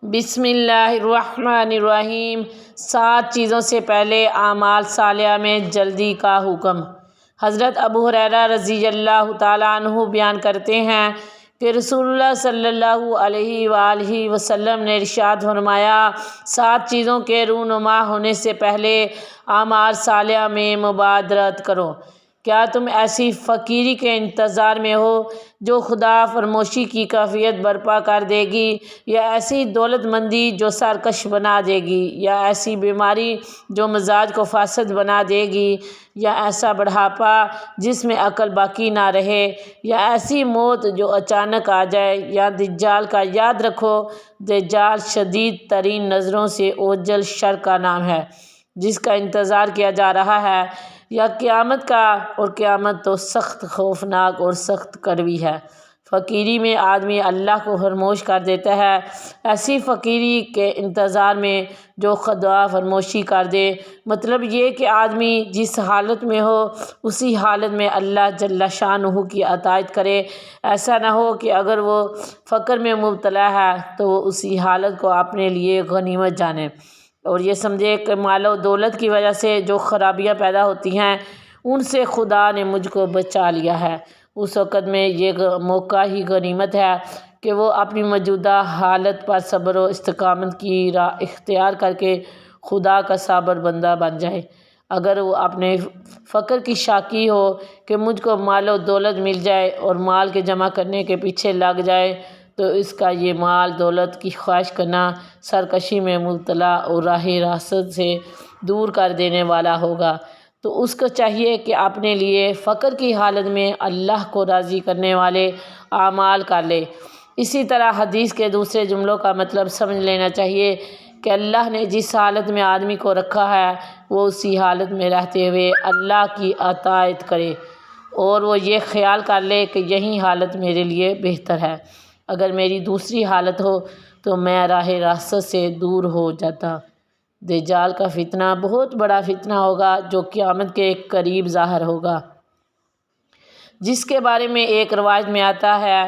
بسم اللہ الرحمن الرحیم۔ 7 چیزوں سے پہلے اعمال صالحہ میں جلدی کا حکم۔ حضرت ابو ہریرہ رضی اللہ تعالیٰ عنہ بیان کرتے ہیں کہ رسول اللہ صلی اللہ علیہ وآلہ وسلم نے ارشاد فرمایا، 7 چیزوں کے رونما ہونے سے پہلے اعمال صالحہ میں مبادرت کرو۔ کیا تم ایسی فقیری کے انتظار میں ہو جو خدا فراموشی کی کیفیت برپا کر دے گی، یا ایسی دولت مندی جو سرکش بنا دے گی، یا ایسی بیماری جو مزاج کو فاسد بنا دے گی، یا ایسا بڑھاپا جس میں عقل باقی نہ رہے، یا ایسی موت جو اچانک آ جائے، یا دجال کا؟ یاد رکھو، دجال شدید ترین نظروں سے اوجل شر کا نام ہے جس کا انتظار کیا جا رہا ہے، یا قیامت کا، اور قیامت تو سخت خوفناک اور سخت کڑوی ہے۔ فقیری میں آدمی اللہ کو فراموش کر دیتا ہے۔ ایسی فقیری کے انتظار میں جو خدا فراموشی کر دے، مطلب یہ کہ آدمی جس حالت میں ہو اسی حالت میں اللہ جل شانہ کی اطاعت کرے۔ ایسا نہ ہو کہ اگر وہ فقر میں مبتلا ہے تو وہ اسی حالت کو اپنے لیے غنیمت جانے اور یہ سمجھے کہ مال و دولت کی وجہ سے جو خرابیاں پیدا ہوتی ہیں ان سے خدا نے مجھ کو بچا لیا ہے۔ اس وقت میں یہ موقع ہی غنیمت ہے کہ وہ اپنی موجودہ حالت پر صبر و استقامت کی راہ اختیار کر کے خدا کا صابر بندہ بن جائے۔ اگر وہ اپنے فقر کی شاکی ہو کہ مجھ کو مال و دولت مل جائے اور مال کے جمع کرنے کے پیچھے لگ جائے تو اس کا یہ مال دولت کی خواہش کرنا سرکشی میں مبتلا اور راہ راست سے دور کر دینے والا ہوگا۔ تو اس کو چاہیے کہ اپنے لیے فقر کی حالت میں اللہ کو راضی کرنے والے اعمال کر لے۔ اسی طرح حدیث کے دوسرے جملوں کا مطلب سمجھ لینا چاہیے کہ اللہ نے جس حالت میں آدمی کو رکھا ہے وہ اسی حالت میں رہتے ہوئے اللہ کی اطاعت کرے اور وہ یہ خیال کر لے کہ یہی حالت میرے لیے بہتر ہے۔ اگر میری دوسری حالت ہو تو میں راہ راست سے دور ہو جاتا۔ دجال کا فتنہ بہت بڑا فتنہ ہوگا جو قیامت کے قریب ظاہر ہوگا، جس کے بارے میں ایک روایت میں آتا ہے،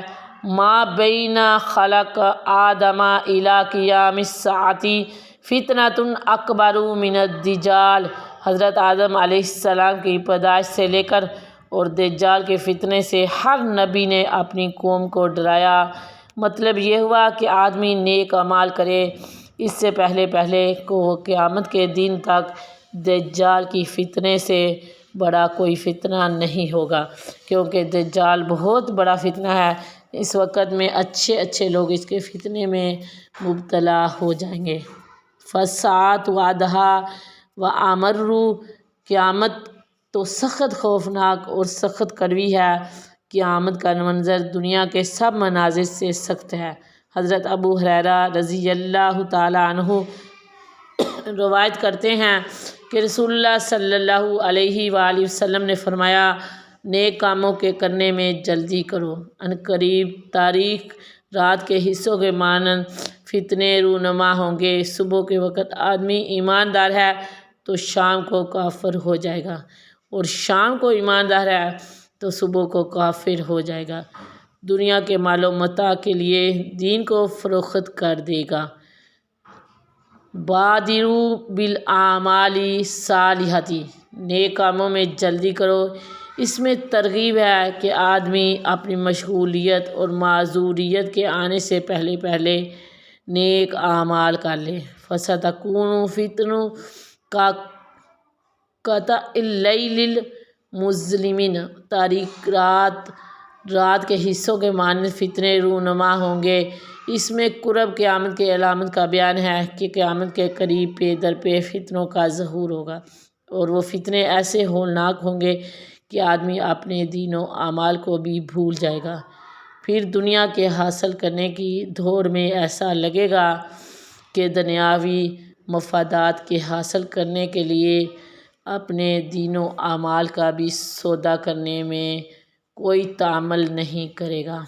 ما بین خلق آدم الی قیام الساعۃ فتنۃ اکبر من الدجال۔ حضرت آدم علیہ السلام کی پیدائش سے لے کر اور دجال کے فتنے سے ہر نبی نے اپنی قوم کو ڈرایا۔ مطلب یہ ہوا کہ آدمی نیک اعمال کرے، اس سے پہلے کہ وہ قیامت کے دن تک دجال کی فتنے سے بڑا کوئی فتنہ نہیں ہوگا، کیونکہ دجال بہت بڑا فتنہ ہے۔ اس وقت میں اچھے لوگ اس کے فتنے میں مبتلا ہو جائیں گے۔ فالساعۃ وعدھا وامر، قیامت تو سخت خوفناک اور سخت کڑوی ہے۔ قیامت کا منظر دنیا کے سب مناظر سے سخت ہے۔ حضرت ابو ہریرہ رضی اللہ تعالیٰ عنہ روایت کرتے ہیں کہ رسول اللہ صلی اللہ علیہ وآلہ وسلم نے فرمایا، نیک کاموں کے کرنے میں جلدی کرو، عنقریب تاریک رات کے حصوں کے مانند فتنے رونما ہوں گے۔ صبح کے وقت آدمی ایماندار ہے تو شام کو کافر ہو جائے گا، اور شام کو ایماندار ہے تو صبح کو کافر ہو جائے گا۔ دنیا کے مال و متاع کے لیے دین کو فروخت کر دے گا۔ بادروا بالاعمال الصالحۃ، نیک کاموں میں جلدی کرو۔ اس میں ترغیب ہے کہ آدمی اپنی مشغولیت اور معذوریت کے آنے سے پہلے نیک اعمال کر لے۔ فَسَتَكُونُ فِتْنَةٌ كَقَطْعِ اللَّيْلِ الْمُظْلِمِ، تاریک رات کے حصوں کے مانند فتنے رونما ہوں گے۔ اس میں قرب قیامت کے علامت کا بیان ہے کہ قیامت کے قریب پے در پے فتنوں کا ظہور ہوگا، اور وہ فتنے ایسے ہولناک ہوں گے کہ آدمی اپنے دین و اعمال کو بھی بھول جائے گا۔ پھر دنیا کے حاصل کرنے کی دوڑ میں ایسا لگے گا کہ دنیاوی مفادات کے حاصل کرنے کے لیے اپنے دین و اعمال کا بھی سودا کرنے میں کوئی تأمل نہیں کرے گا۔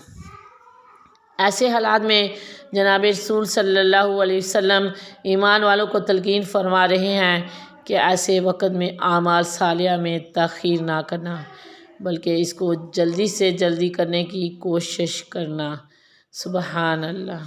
ایسے حالات میں جناب رسول صلی اللہ علیہ وسلم ایمان والوں کو تلقین فرما رہے ہیں کہ ایسے وقت میں اعمال صالحہ میں تاخیر نہ کرنا، بلکہ اس کو جلدی سے جلدی کرنے کی کوشش کرنا۔ سبحان اللہ۔